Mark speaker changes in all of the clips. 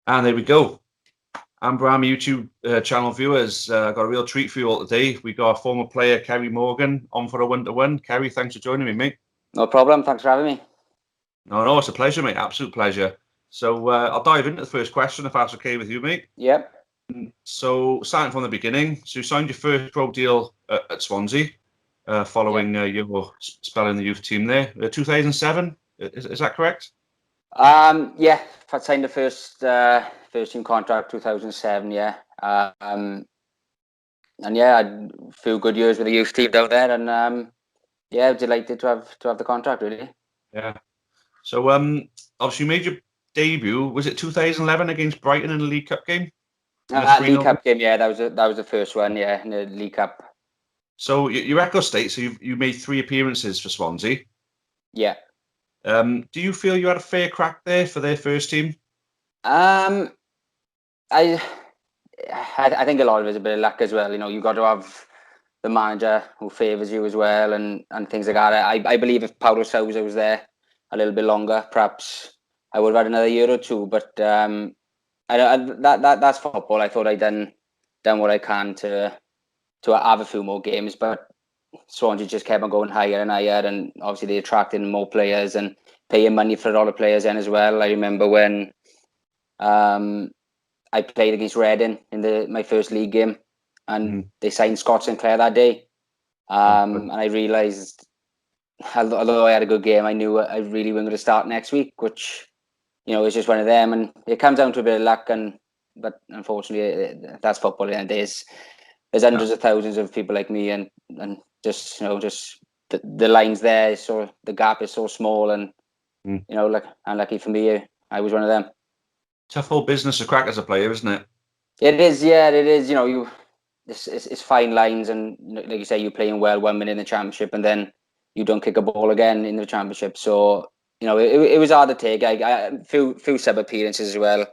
Speaker 1: And there we go. Ambram YouTube channel viewers, got a real treat for you all today. We got former player Kerry Morgan on for a one-to-one. Kerry, thanks for joining me, mate.
Speaker 2: No problem. Thanks for having me.
Speaker 1: No, it's a pleasure, mate. Absolute pleasure. So I'll dive into the first question, if that's okay with you, mate.
Speaker 2: Yep.
Speaker 1: So starting from the beginning, so you signed your first pro deal at Swansea, following your spell in the youth team there, 2007. Is that correct?
Speaker 2: Yeah, I signed the first team contract 2007. Yeah. And yeah, I had a few good years with the youth team down there, and yeah, delighted to have the contract, really.
Speaker 1: Yeah. So obviously you made your debut. Was it 2011 against Brighton in the League Cup game?
Speaker 2: League Cup game, yeah, that was the first one, yeah, in the League Cup.
Speaker 1: So your record states so you made 3 appearances for Swansea.
Speaker 2: Yeah.
Speaker 1: Do you feel you had a fair crack there for their first team?
Speaker 2: I think a lot of it is a bit of luck as well. You know, you got to have the manager who favours you as well, and things like that. I believe if Paulo Sousa was there a little bit longer, perhaps I would have had another year or two. But that's football. I thought I'd done what I can to have a few more games, but Swansea just kept on going higher and higher, and obviously they attracted more players and paying money for a lot of players in as well. I remember when I played against Reading in my first league game, and they signed Scott Sinclair that day. And I realised, although I had a good game, I knew I really wasn't going to start next week, which, you know, is just one of them. And it comes down to a bit of luck, but unfortunately, that's football. And there's hundreds of thousands of people like me, and just, you know, just the lines there, so the gap is so small, and you know, like, unlucky for me, I was one of them.
Speaker 1: Tough whole business to crack as a player, isn't it?
Speaker 2: It is, yeah, it is. You know, it's fine lines, and like you say, you're playing well 1 minute in the championship, and then you don't kick a ball again in the championship. So, you know, it was hard to take. I few sub appearances as well.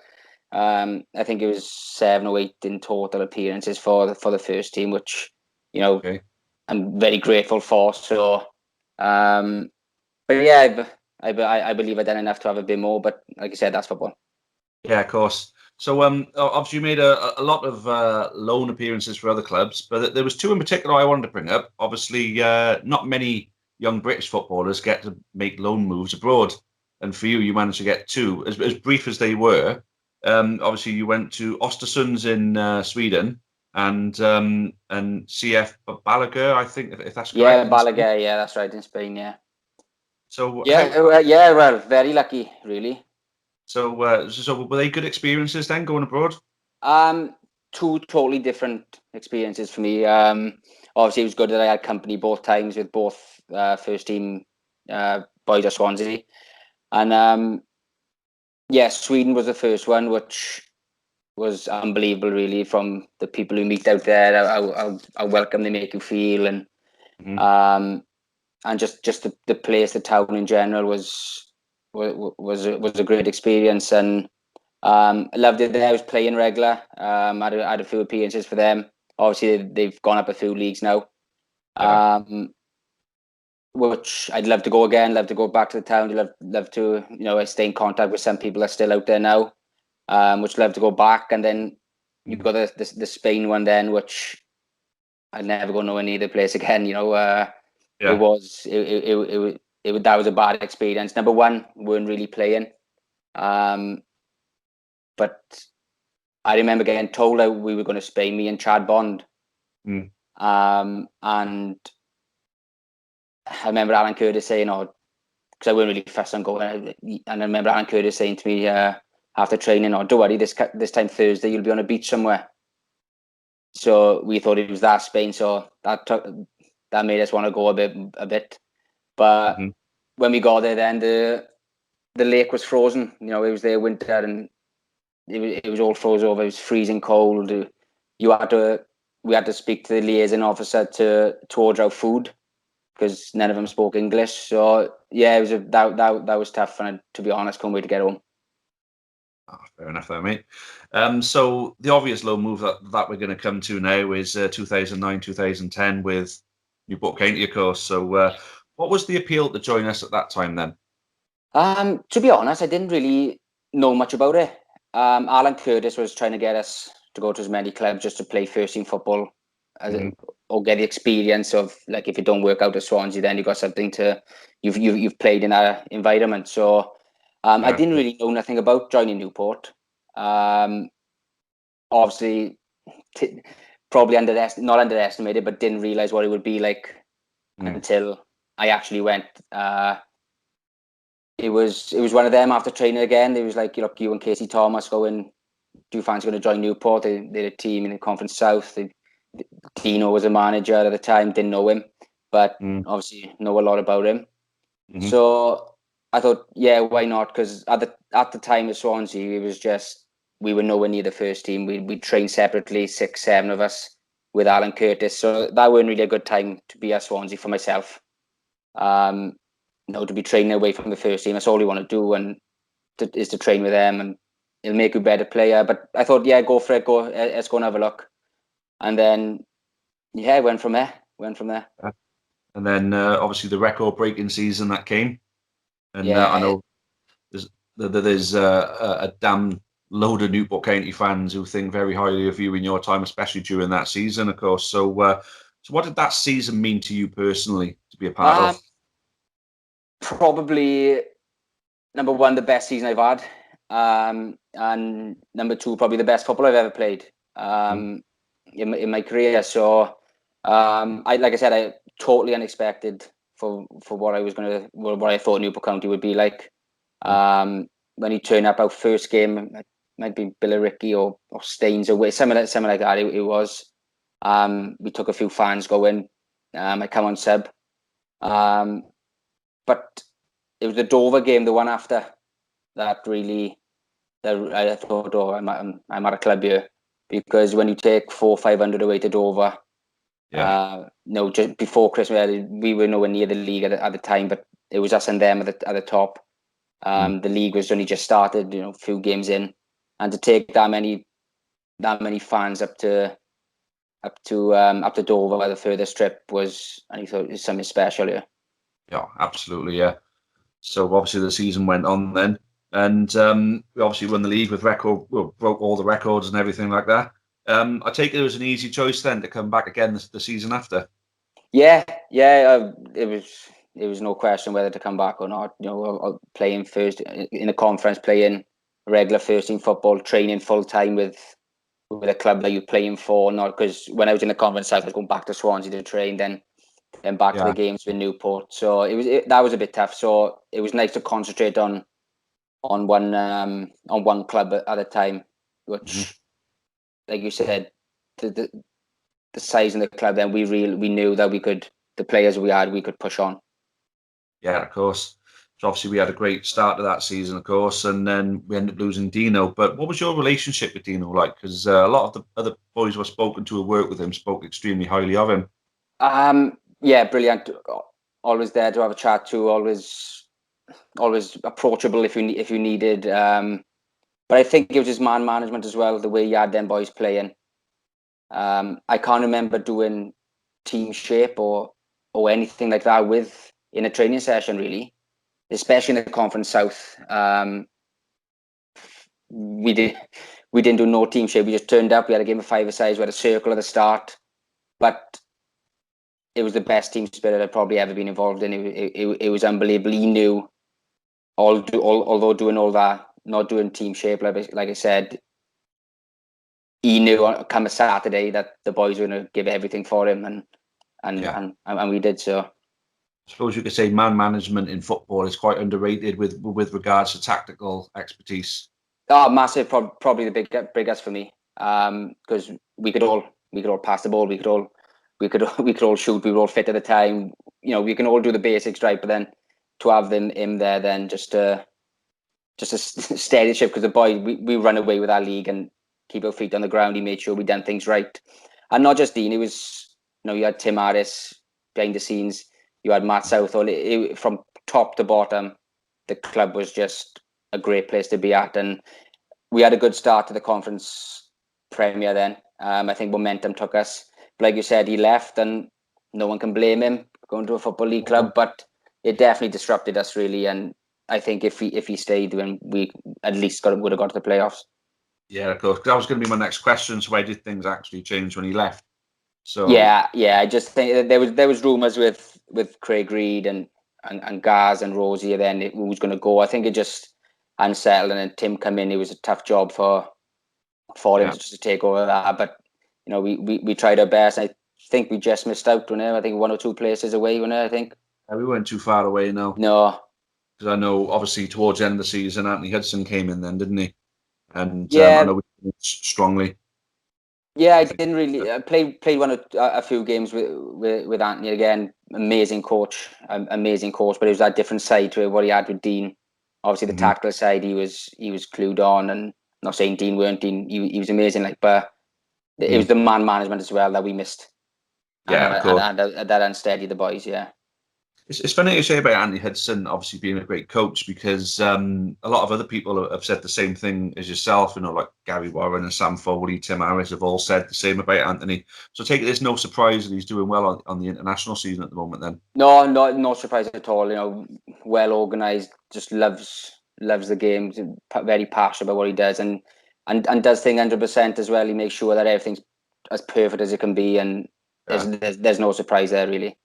Speaker 2: I think it was 7 or 8 in total appearances for the first team, which, you know, I'm very grateful for. So, but yeah, I believe I've done enough to have a bit more. But like you said, that's football.
Speaker 1: Yeah, of course. So obviously you made a lot of loan appearances for other clubs, but there was 2 in particular I wanted to bring up. Obviously, not many young British footballers get to make loan moves abroad, and for you, you managed to get 2, as brief as they were. Obviously, you went to Östersunds in Sweden and CF Balaguer, I think, if that's correct.
Speaker 2: Yeah, Balaguer, yeah, that's right, in Spain, yeah.
Speaker 1: So
Speaker 2: yeah, well, very lucky, really.
Speaker 1: So were they good experiences then, going abroad?
Speaker 2: 2 totally different experiences for me. Obviously, it was good that I had company both times with both first team boys at Swansea, and yeah, Sweden was the first one, which was unbelievable, really, from the people you meet out there, how welcome they make you feel, and just the place, the town in general was a great experience, and I loved it there. I was playing regular. I had a few appearances for them. Obviously, they've gone up a few leagues now, which I'd love to go again. Love to go back to the town. Love to, you know, I stay in contact with some people that are still out there now, which love to go back. And then you've got the Spain one then, which I'd never go nowhere near the place again. You know, that was a bad experience. Number one, we weren't really playing. But I remember getting told that we were going to Spain, me and Chad Bond. And I remember Alan Curtis saying, because I weren't really fussed on going, and I remember Alan Curtis saying to me after training, don't worry, this time Thursday you'll be on a beach somewhere. So we thought it was that Spain, so that made us want to go a bit. But when we got there, then the lake was frozen. You know, it was there winter, and it was all frozen over. It was freezing cold. We had to speak to the liaison officer to order out food, because none of them spoke English. So yeah, that was tough, and to be honest, couldn't wait to get home.
Speaker 1: Oh, fair enough there, mate. So the obvious low move that we're going to come to now is 2009-2010 with Newport County, of course. So what was the appeal to join us at that time then?
Speaker 2: To be honest, I didn't really know much about it. Alan Curtis was trying to get us to go to as many clubs just to play first team football, or get the experience of, like, if it don't work out at Swansea, then you've got something to you've played in that environment. So I didn't really know nothing about joining Newport. Obviously, probably not underestimated, but didn't realize what it would be like until I actually went. It was one of them after training again. It was like, you and Casey Thomas going, do you fancy going to join Newport? They're a team in the Conference South. Dino was a manager at the time, didn't know him, but obviously know a lot about him. So I thought, yeah, why not? Because at the time of Swansea, it was just, we were nowhere near the first team. We trained separately, 6, 7 of us with Alan Curtis. So that weren't really a good time to be at Swansea for myself. To be training away from the first team, that's all you want to do, and is to train with them, and it'll make you a better player. But I thought, yeah, go for it. Let's go and have a look. And then, yeah, went from there.
Speaker 1: And then obviously the record-breaking season that came, and I know there's a damn load of Newport County fans who think very highly of you in your time, especially during that season, of course. So, what did that season mean to you personally to be a part of?
Speaker 2: Probably number one, the best season I've had, and number two, probably the best football I've ever played in my career. So, like I said, I totally unexpected for what I thought Newport County would be like. When he turned up our first game, it might be Billericay or Staines away, something like that. It was. We took a few fans going. I come on sub. But it was the Dover game, the one after, that I thought, I'm at a club here, because when you take 400-500 away to Dover, just before Christmas, we were nowhere near the league at the time, but it was us and them at the top. The league was only just started, a few games in, and to take that many fans up to Dover, the furthest trip was, and he thought it was something special here.
Speaker 1: Yeah, absolutely, yeah. So obviously the season went on then, and we obviously won the league with broke all the records and everything like that. I take it was an easy choice then to come back again the season after.
Speaker 2: Yeah, it was no question whether to come back or not. Playing first in a conference, playing regular first team football, training full time with a club that you're playing for. Not because when I was in the conference, I was going back to Swansea to train, then back to the games with Newport. So that was a bit tough. So it was nice to concentrate on one club at a time, which, like you said, the size of the club, then we knew that the players we had, we could push on.
Speaker 1: Yeah, of course. So obviously we had a great start to that season, of course, and then we ended up losing Dino. But what was your relationship with Dino like? Because a lot of the other boys were spoken to who worked with him spoke extremely highly of him.
Speaker 2: Yeah, brilliant. Always there to have a chat to. Always approachable if you needed. But I think it was his man management as well, the way he had them boys playing. I can't remember doing team shape or anything like that in a training session, really, especially in the Conference South. We didn't do no team shape. We just turned up. We had a game of 5-a-sides. We had a circle at the start, but it was the best team spirit I've probably ever been involved in. It was unbelievable. He knew, although doing all that, not doing team shape, like I said, he knew come a Saturday that the boys were going to give everything for him, and we did so.
Speaker 1: I suppose you could say man management in football is quite underrated with regards to tactical expertise.
Speaker 2: Oh, massive! Probably the biggest for me, because we could all pass the ball. We could all shoot. We were all fit at the time. We can all do the basics, right? But then to have him there, then just a steady ship, because the boy, we run away with our league and keep our feet on the ground. He made sure we done things right, and not just Dean. It was, you had Tim Harris behind the scenes. You had Matt Southall. From top to bottom, the club was just a great place to be at, and we had a good start to the conference premier then. I think momentum took us. But like you said, he left, and no one can blame him going to a football league club, but it definitely disrupted us really. And I think if he stayed, then we at least would have got to the playoffs.
Speaker 1: Yeah, of course. 'Cause that was going to be my next question. So why did things actually change when he left? So
Speaker 2: Yeah, I just think that there was rumours with Craig Reed and Gaz and Rosie. Then who was going to go? I think it just unsettled, and then Tim come in. It was a tough job for him
Speaker 1: yeah,
Speaker 2: to just to take over that. But we tried our best. I think we just missed out on it. I think 1 or 2 places away on it. I think
Speaker 1: we weren't too far away now.
Speaker 2: no.
Speaker 1: Because I know, obviously, towards the end of the season, Anthony Hudson came in then, didn't he? And I
Speaker 2: Yeah,
Speaker 1: know we finished strongly.
Speaker 2: yeah.
Speaker 1: I
Speaker 2: I
Speaker 1: think.
Speaker 2: didn't really played a few games with Anthony again. Amazing coach, amazing coach. But it was that different side to what he had with Dean. Obviously, the
Speaker 1: Mhm.
Speaker 2: tactical side he was clued on, and I'm not saying Dean weren't. Dean he was amazing. Like, but it was
Speaker 1: Mhm.
Speaker 2: the man management as well that we missed, and
Speaker 1: Yeah, of course.
Speaker 2: that unsteadied the boys. Yeah.
Speaker 1: It's funny to say about Anthony Hudson obviously being a great coach because a lot of other people have said the same thing as yourself. You know, like Gary Warren and Sam Foley, Tim Harris have all said the same about Anthony. So take it as no surprise that he's doing well on the international season at the moment. Then,
Speaker 2: No, no surprise at all. Well organized, just loves the game, very passionate about what he does, and does things 100% as well. He makes sure that everything's as perfect as it can be, and
Speaker 1: yeah.
Speaker 2: there's no surprise there really.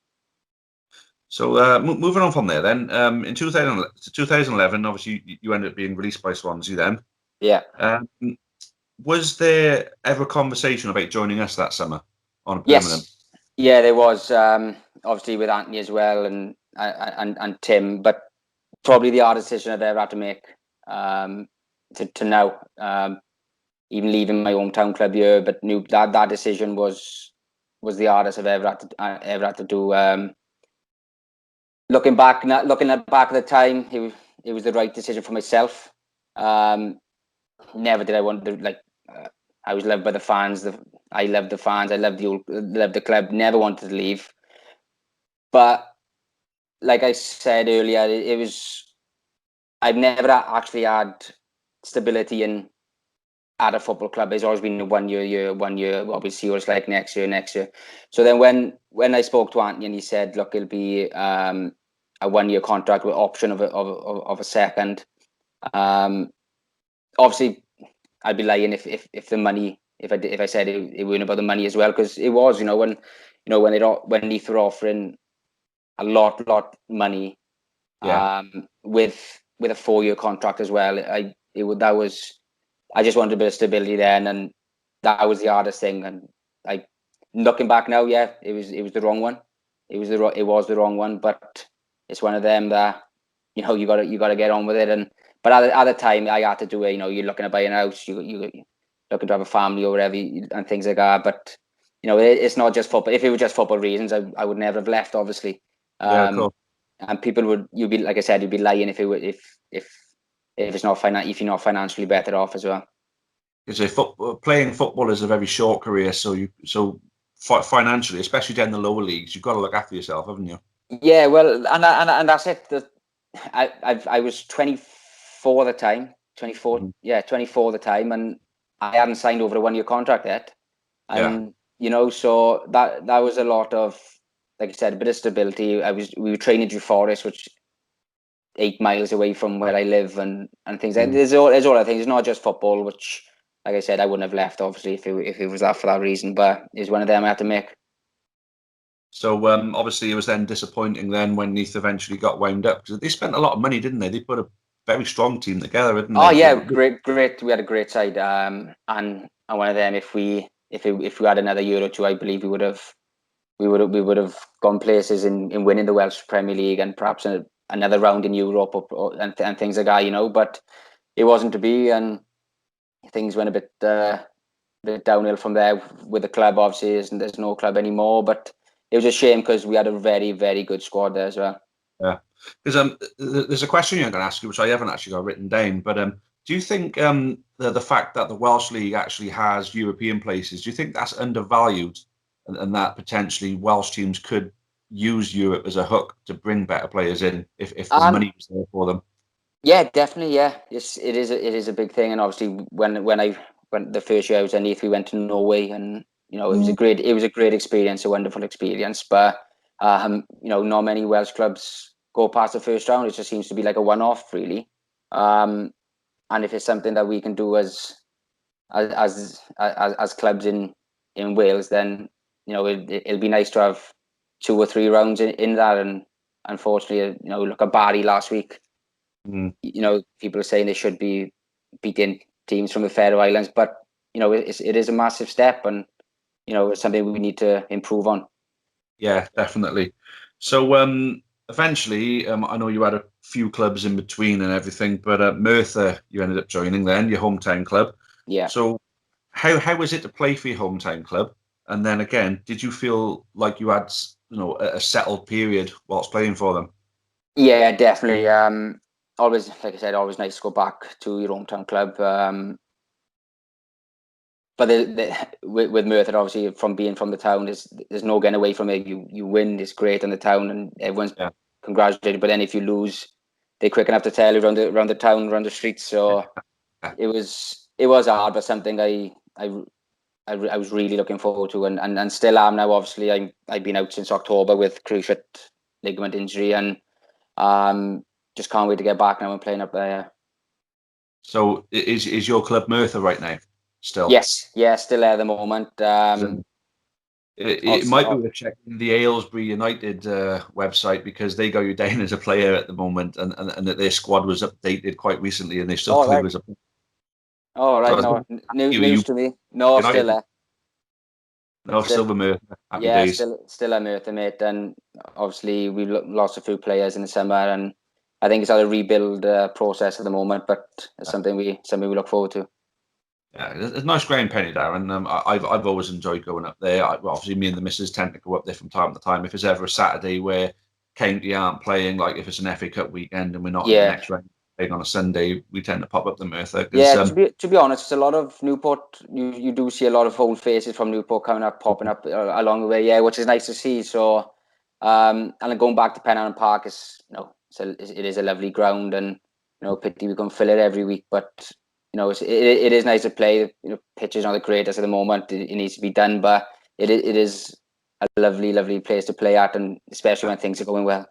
Speaker 1: So moving on from there, then in 2011, obviously you ended up being released by Swansea. Then,
Speaker 2: Yeah.
Speaker 1: um, was there ever a conversation about joining us that summer on a permanent?
Speaker 2: Yes. Yeah, there was obviously with Anthony as well, and Tim, but probably the hardest decision I've ever had to make to now. Even leaving my hometown club here, but knew that decision was the hardest I've ever had to do. Looking at back at the time, it was the right decision for myself. Um, Never did I want to I was loved by the fans. I loved the fans. I loved the club. Never wanted to leave. But like I said earlier, it was I've never actually had stability at a football club. It's always been a 1 year, 1 year. Well, we'll see what it's like next year, next year. So then when I spoke to Anthony and he said, look, it'll be a 1 year contract with option of a second. Obviously, I'd be lying if the money if I said it weren't about the money as well, because it was. When Leith were offering a lot money
Speaker 1: Yeah.
Speaker 2: with a 4 year contract as well. That was I just wanted a bit of stability then, and that was the hardest thing. And like looking back now, yeah, it was the wrong one. It was the wrong one, but it's one of them that you gotta get on with it. And but at the time, I had to do it. You're looking to buy an house, you're looking to have a family or whatever, and things like that. But it's not just football. If it was just football reasons, I would never have left, obviously.
Speaker 1: Yeah, of
Speaker 2: Um,
Speaker 1: course.
Speaker 2: and people you'd be like I said, you'd be lying if it's not if you're not financially better off as well.
Speaker 1: Because playing football is a very short career, financially, especially down the lower leagues, you've got to look after yourself, haven't you?
Speaker 2: Yeah, well, and that's it. I was 24 at the time, 24,
Speaker 1: Mhm.
Speaker 2: yeah, 24 at the time, and I hadn't signed over a 1 year contract yet.
Speaker 1: Yeah.
Speaker 2: And so that was a lot of, like I said, a bit of stability. We were training Drew Forest, which 8 miles away from where I live, and things like
Speaker 1: Mhm.
Speaker 2: there's all other things. It's not just football, which, like I said, I wouldn't have left obviously if it was that for that reason. But it's one of them I had to make.
Speaker 1: So obviously it was then disappointing then when Neath eventually got wound up because they spent a lot of money, didn't they? They put a very strong team together, didn't
Speaker 2: Oh
Speaker 1: they?
Speaker 2: yeah, great. We had a great side. And one of them, if we had another year or two, I believe we would have gone places in winning the Welsh Premier League and perhaps another round in Europe and things like that. But it wasn't to be, and things went a bit downhill from there with the club. Obviously, there's no club anymore. But it was a shame because we had a very very good squad there as well.
Speaker 1: Yeah. Because there's a question I'm going to ask you, which I haven't actually got written down, but do you think the fact that the Welsh League actually has European places, do you think that's undervalued and that potentially Welsh teams could use Europe as a hook to bring better players in if the
Speaker 2: Um,
Speaker 1: money was there for them?
Speaker 2: Yeah, definitely. Yeah, it is a big thing. And obviously, when the first year I was underneath, we went to Norway, and it was a great experience, a wonderful experience. But not many Welsh clubs go past the first round. It just seems to be like a one-off, really. And if it's something that we can do as clubs in Wales, then it'll be nice to have 2 or 3 rounds in that. And unfortunately, look at Barry last week. People are saying they should be beating teams from the Faroe Islands, but it is a massive step, and it's something we need to improve on.
Speaker 1: Yeah, definitely. So eventually, I know you had a few clubs in between and everything, but Merthyr, you ended up joining then, your hometown club.
Speaker 2: Yeah.
Speaker 1: So how was it to play for your hometown club? And then again, did you feel like you had a settled period whilst playing for them?
Speaker 2: Yeah, definitely. Always, like I said, always nice to go back to your hometown club. But with Merthyr, obviously, from being from the town, there's no getting away from it. You win, it's great in the town, and everyone's congratulated. But then if you lose, they quick enough to tell you around the town, around the streets. So it was hard, but something I was really looking forward to, and still am now. Obviously, I've been out since October with cruciate ligament injury, and just can't wait to get back now and playing up there.
Speaker 1: So is your club Merthyr right now? Still?
Speaker 2: Yes, still there at the moment.
Speaker 1: It might be worth checking the Aylesbury United website, because they got you down as a player at the moment, and that their squad was updated quite recently, and they still got you as a player.
Speaker 2: Oh, right.
Speaker 1: So
Speaker 2: No, news to me. No,
Speaker 1: United?
Speaker 2: still there.
Speaker 1: No, still the Merthyr. Happy
Speaker 2: Yeah,
Speaker 1: days.
Speaker 2: still a Merthyr, mate. And obviously, we lost a few players in the summer, and I think it's a rebuild process at the moment, but it's something we look forward to.
Speaker 1: Yeah, it's a nice ground, Penny there, and I've always enjoyed going up there. Obviously, me and the missus tend to go up there from time to time. If it's ever a Saturday where County aren't playing, like if it's an FA Cup weekend and we're not in the next round playing on a Sunday, we tend to pop up the Merthyr.
Speaker 2: Yeah, to be honest, it's a lot of Newport. You do see a lot of old faces from Newport popping up along the way. Yeah, which is nice to see. So, and then going back to Penarden Park it is a lovely ground, and pity we can fill it every week, but it is nice to play. Pitches are the greatest at the moment. It needs to be done, but it is a lovely place to play at, and especially when things are going well.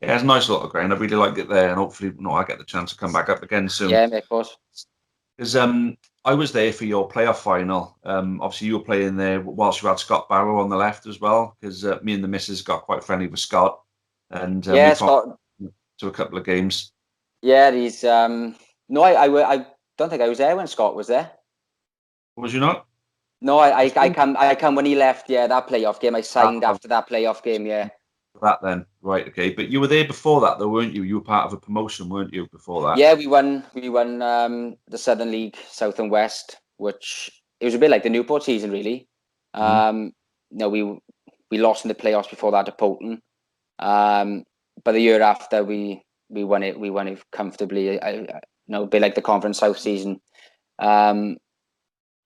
Speaker 1: Yeah, it's a nice little ground. I really like it there, and hopefully, I get the chance to come back up again soon.
Speaker 2: Yeah, of course.
Speaker 1: Because I was there for your playoff final. Obviously, you were playing there whilst you had Scott Barrow on the left as well, because me and the missus got quite friendly with Scott, and we
Speaker 2: Scott
Speaker 1: to a couple of games.
Speaker 2: Yeah, he's no, I don't think I was there when Scott was there.
Speaker 1: Was you not?
Speaker 2: No, I come when he left. Yeah, that playoff game. I signed after that playoff game. Yeah.
Speaker 1: That then, right? Okay, but you were there before that, though, weren't you? You were part of a promotion, weren't you? Before that?
Speaker 2: Yeah, we won the Southern League, South and West, which it was a bit like the Newport season, really. We lost in the playoffs before that to Bolton, but the year after we won it. We won it comfortably. A bit like the Conference South season.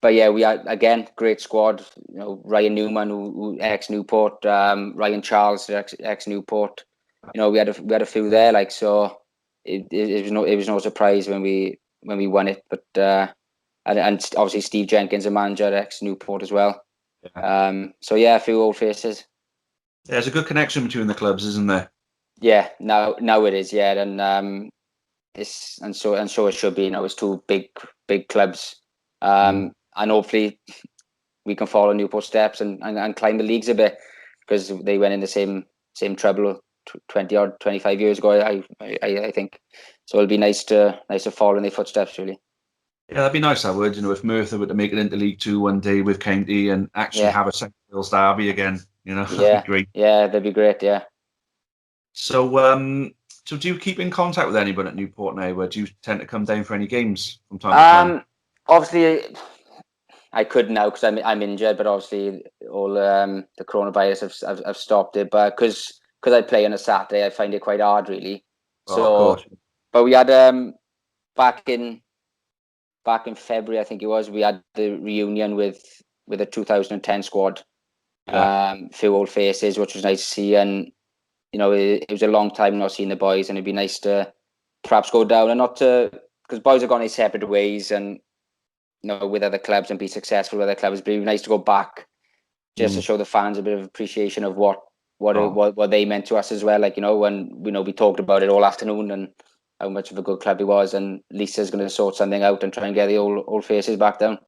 Speaker 2: But yeah, we had, again, great squad. Ryan Newman, who ex Newport, Ryan Charles, ex Newport. We had a few there. Like, so, it was no surprise when we won it. But and obviously Steve Jenkins, a manager, ex Newport as well.
Speaker 1: Yeah.
Speaker 2: So yeah, a few old faces.
Speaker 1: Yeah, there's a good connection between the clubs, isn't there?
Speaker 2: Yeah, now it is. Yeah, and so it should be. It's two big clubs. And hopefully we can follow Newport steps and climb the leagues a bit, because they went in the same trouble 25 years ago. I think so. It'll be nice to follow in their footsteps, really.
Speaker 1: Yeah, that'd be nice. That would, if Merthyr were to make it into League Two one day with County and actually have a South Wales derby again, that'd be great.
Speaker 2: Yeah, that'd be great. Yeah.
Speaker 1: So, so do you keep in contact with anyone at Newport now? Or do you tend to come down for any games from time to time?
Speaker 2: Obviously, I could now because I'm injured, but obviously all the coronavirus have stopped it. But because I play on a Saturday, I find it quite hard, really. So,
Speaker 1: of course.
Speaker 2: But we had back in February, I think it was, we had the reunion with the 2010 squad. Few old faces, which was nice to see, and it was a long time not seeing the boys, and it'd be nice to perhaps go down and not to, because boys have gone their separate ways, and with other clubs and be successful with other clubs. But it'd be nice to go back just to show the fans a bit of appreciation of what they meant to us as well. Like, when we talked about it all afternoon and how much of a good club it was, and Lisa's going to sort something out and try and get the old faces back down.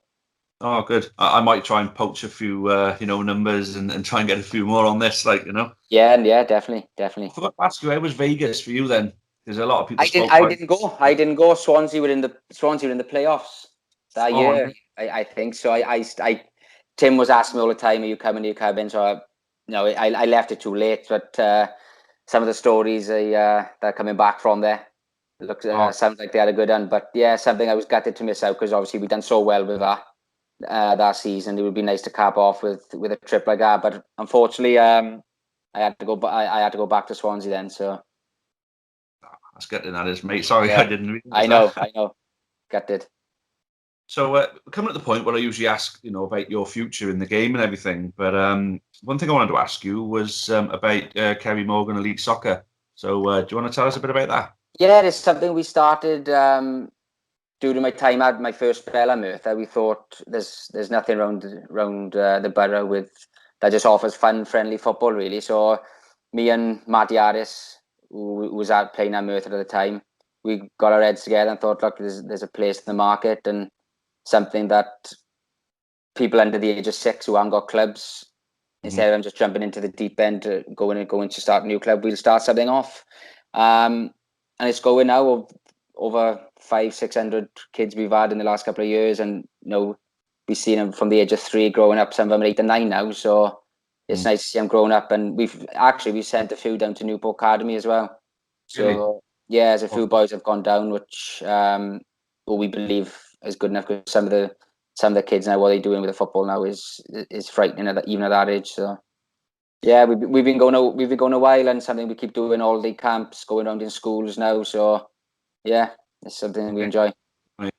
Speaker 1: Oh, good. I might try and poach a few, numbers and try and get a few more on this,
Speaker 2: Yeah, definitely,
Speaker 1: I
Speaker 2: definitely.
Speaker 1: forgot to ask you, how was Vegas for you then? Because a lot of people
Speaker 2: I didn't.
Speaker 1: spoke
Speaker 2: I
Speaker 1: quite.
Speaker 2: didn't go. I didn't go. Swansea were in the playoffs that
Speaker 1: Oh,
Speaker 2: year. I think so. Tim was asking me all the time, "Are you coming? Are you coming?" So, I left it too late. But some of the stories that are coming back from there
Speaker 1: oh,
Speaker 2: sounds like they had a good one. But yeah, something I was gutted to miss out because obviously we done so well with that season. It would be nice to cap off with a trip like that. But unfortunately, I had to go. I had to go back to Swansea then. So
Speaker 1: that's getting that is, mate. Sorry, I
Speaker 2: yeah,
Speaker 1: didn't
Speaker 2: I
Speaker 1: realize
Speaker 2: know.
Speaker 1: that.
Speaker 2: I know. Gutted.
Speaker 1: So, coming at the point where I usually ask, about your future in the game and everything. But one thing I wanted to ask you was about Kerry Morgan Elite Soccer. So, do you want to tell us a bit about that?
Speaker 2: Yeah, it's something we started during my time at my first spell at Merthyr. We thought there's nothing around the borough with that just offers fun, friendly football really. So me and Matt Yaris, who was out playing at Merthyr at the time, we got our heads together and thought, look, there's a place in the market and something that people under the age of 6 who haven't got clubs,
Speaker 1: Hmm.
Speaker 2: instead of them just jumping into the deep end, going to start a new club, we'll start something off. And it's going now of over 500-600 kids we've had in the last couple of years, and we've seen them from the age of 3 growing up. Some of them are 8 and 9 now, so it's
Speaker 1: Hmm.
Speaker 2: nice to see them growing up. And we've sent a few down to Newport Academy as well.
Speaker 1: Really?
Speaker 2: So yeah, there's a
Speaker 1: Oh,
Speaker 2: few boys have gone down, which who we believe is good enough. Because some of the kids now, what they're doing with the football now is frightening even at that age. So yeah, we've been going a while, and something we keep doing all the camps, going around in schools now. So yeah, it's something we
Speaker 1: okay.
Speaker 2: enjoy.
Speaker 1: Right.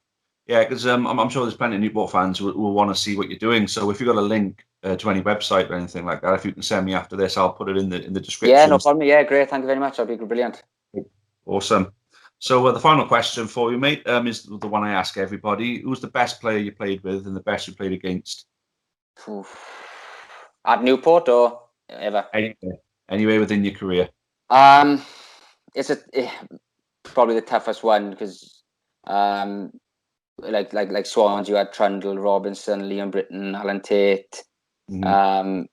Speaker 1: Yeah, because I'm sure there's plenty of Newport fans who will want to see what you're doing. So, if you've got a link to any website or anything like that, if you can send me after this, I'll put it in the
Speaker 2: Yeah, no
Speaker 1: description.
Speaker 2: problem. Yeah, great. Thank you very much. That'd be brilliant.
Speaker 1: Awesome. So the final question for you, mate, is the one I ask everybody. Who's the best player you played with and the best you played against?
Speaker 2: At Newport or ever?
Speaker 1: Anywhere, anywhere within your career.
Speaker 2: Um, it's probably the toughest one because um, like Swans, you had Trundle, Robinson, Liam Britton, Alan Tate,
Speaker 1: Hmm.
Speaker 2: um,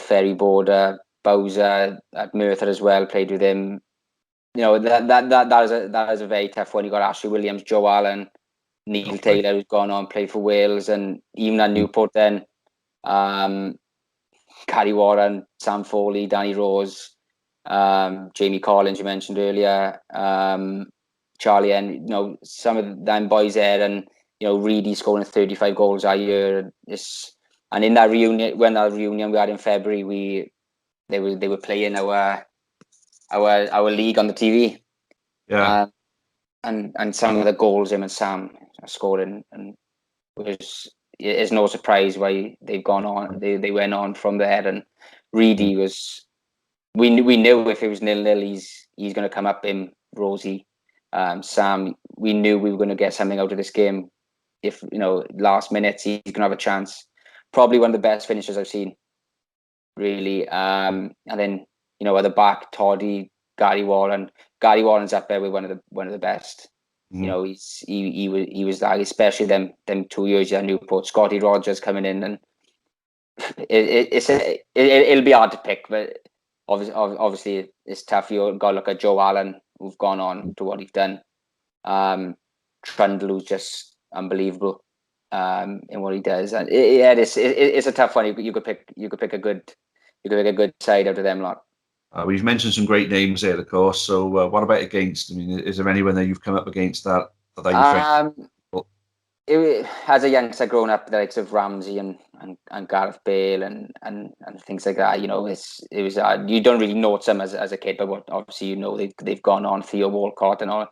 Speaker 2: Ferry Border, Bowser at Merthyr as well. Played with him. That is a very tough one. You got Ashley Williams, Joe Allen, Neil
Speaker 1: Okay.
Speaker 2: Taylor, who's gone on played for Wales, and even at Newport then, um, Carrie Warren, Sam Foley, Danny Rose, Jamie Collins, you mentioned earlier, Charlie, and some of them boys there, and Reedy scoring 35 goals a year. And in that reunion, we had in February, they were playing our league on the TV,
Speaker 1: Yeah.
Speaker 2: um, and some of the goals him and Sam are scoring, and it's no surprise why they've gone on. They went on from there, and
Speaker 1: Mhm.
Speaker 2: Reedy was. We knew if it was 0-0, he's going to come up in Rosie, Sam. We knew we were going to get something out of this game. If last minutes, he's going to have a chance. Probably one of the best finishers I've seen, really. And then at the back, Toddy, Gary Warren. Gary Warren's up there with one of the best.
Speaker 1: Mhm.
Speaker 2: He was like, especially them 2 years at Newport. Scotty Rogers coming in, and it'll be hard to pick, but obviously it's tough. You got to look at Joe Allen, who've gone on to what he's done. Trundle, who's just unbelievable in what he does, and it's a tough one. You could pick a good side out of them lot.
Speaker 1: We've mentioned some great names there, of course. So what about against? I mean, is there anyone that you've come up against that you think?
Speaker 2: Um, as a youngster growing up, the likes of Ramsey and Gareth Bale and things like that, it was you don't really know some as a kid, but obviously they've gone on, Theo Walcott and all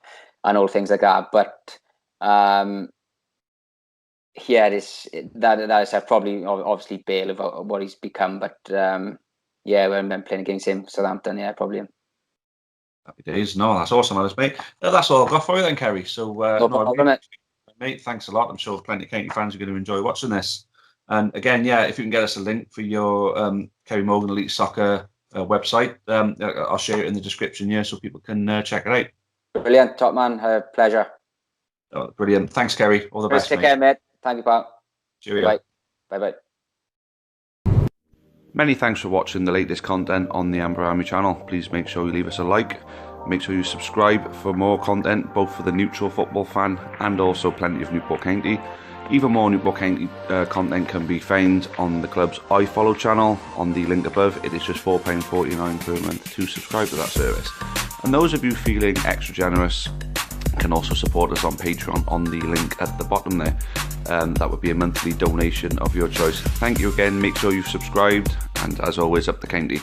Speaker 2: things like that. But yeah, that is probably obviously Bale of what he's become. But yeah, when I'm playing against him, Southampton, yeah, probably him.
Speaker 1: Happy days. No, that's awesome, Alice, mate. That's all I've got for you then, Kerry. So
Speaker 2: No
Speaker 1: no, I really
Speaker 2: problem, mate.
Speaker 1: appreciate it, mate. Thanks a lot. I'm sure plenty of County fans are going to enjoy watching this. And again, yeah, if you can get us a link for your Kerry Morgan Elite Soccer website, I'll share it in the description here so people can check it out.
Speaker 2: Brilliant, top man, pleasure.
Speaker 1: Brilliant. Thanks, Kerry. All the
Speaker 2: Chris,
Speaker 1: best,
Speaker 2: take
Speaker 1: mate.
Speaker 2: care, mate. Thank you, pal.
Speaker 1: Cheerio.
Speaker 2: Bye. Bye-bye.
Speaker 3: Many thanks for watching the latest content on the Amber Army channel. Please make sure you leave us a like. Make sure you subscribe for more content, both for the neutral football fan and also plenty of Newport County. Even more Newport County content can be found on the club's iFollow channel on the link above. It is just £4.49 per month to subscribe to that service. And those of you feeling extra generous can also support us on Patreon on the link at the bottom there. That would be a monthly donation of your choice. Thank you again, make sure you've subscribed, and as always, up the county.